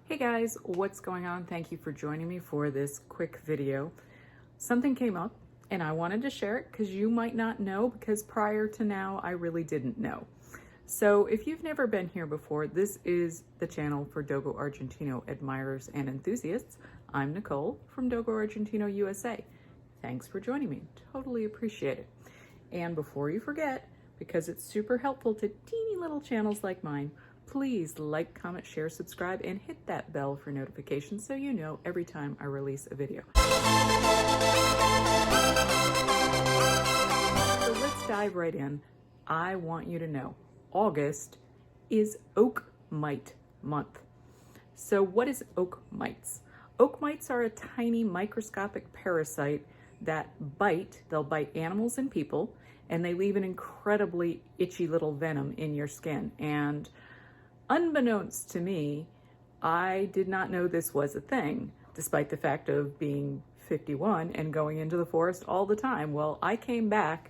Hey guys, what's going on? Thank you for joining me for this quick video. Something came up and I wanted to share it because you might not know, because prior to now I really didn't know. So if you've never been here before, this is the channel for Dogo Argentino admirers and enthusiasts. I'm Nicole from Dogo Argentino USA. Thanks for joining me. Totally appreciate it. And before you forget, because it's super helpful to teeny little channels like mine, please like, comment, share, subscribe, and hit that bell for notifications so you know every time I release a video. So let's dive right in. I want you to know August is oak mite month. So what is oak mites? Oak mites are a tiny microscopic parasite that bite. They'll bite animals and people, and they leave an incredibly itchy little venom in your skin. And unbeknownst to me, I did not know this was a thing, despite the fact of being 51 and going into the forest all the time. Well, I came back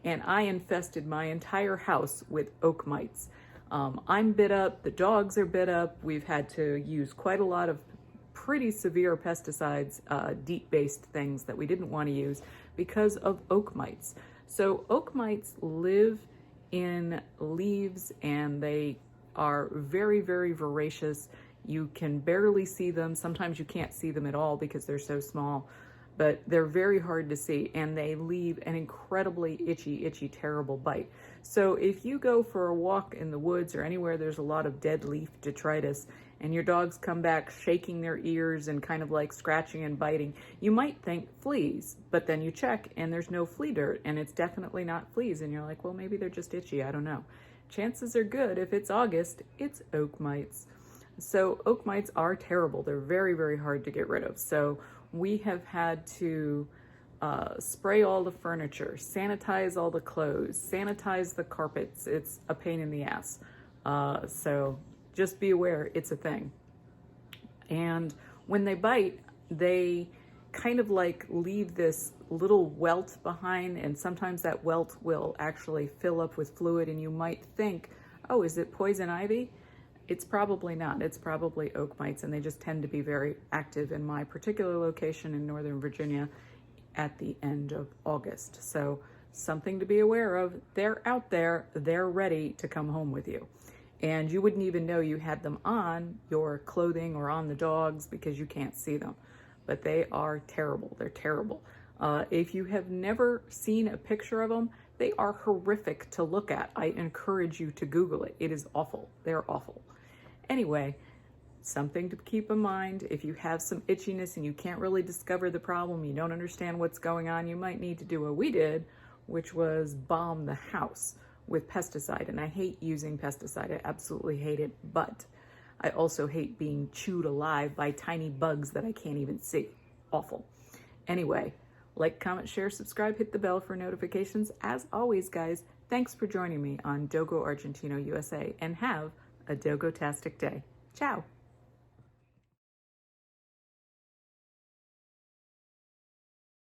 and I infested my entire house with oak mites. I'm bit up, the dogs are bit up. We've had to use quite a lot of pretty severe pesticides, DEET-based things that we didn't want to use because of oak mites. So oak mites live in leaves and they are very, very voracious. You can barely see them. Sometimes you can't see them at all because they're so small, but they're very hard to see, and they leave an incredibly itchy, terrible bite. So if you go for a walk in the woods or anywhere there's a lot of dead leaf detritus and your dogs come back shaking their ears and kind of like scratching and biting, you might think fleas, but then you check and there's no flea dirt and it's definitely not fleas, and you're like, well, maybe they're just itchy, I don't know. Chances are good, if it's August, it's oak mites. So oak mites are terrible. They're very, very hard to get rid of. So we have had to spray all the furniture, sanitize all the clothes, sanitize the carpets. It's a pain in the ass. So just be aware, it's a thing. And when they bite, they kind of like leave this little welt behind, and sometimes that welt will actually fill up with fluid, and you might think, oh, is it poison ivy? It's probably not. It's probably oak mites, and they just tend to be very active in my particular location in Northern Virginia at the end of August. So something to be aware of. They're out there, they're ready to come home with you. And you wouldn't even know you had them on your clothing or on the dogs because you can't see them. But they are terrible. They're terrible. If you have never seen a picture of them, they are horrific to look at. I encourage you to Google it. It is awful. They're awful. Anyway, something to keep in mind. If you have some itchiness and you can't really discover the problem, you don't understand what's going on, you might need to do what we did, which was bomb the house with pesticide. And I hate using pesticide. I absolutely hate it. But I also hate being chewed alive by tiny bugs that I can't even see. Awful. Anyway, like, comment, share, subscribe, hit the bell for notifications. As always, guys, thanks for joining me on Dogo Argentino USA, and have a Dogo-tastic day. Ciao.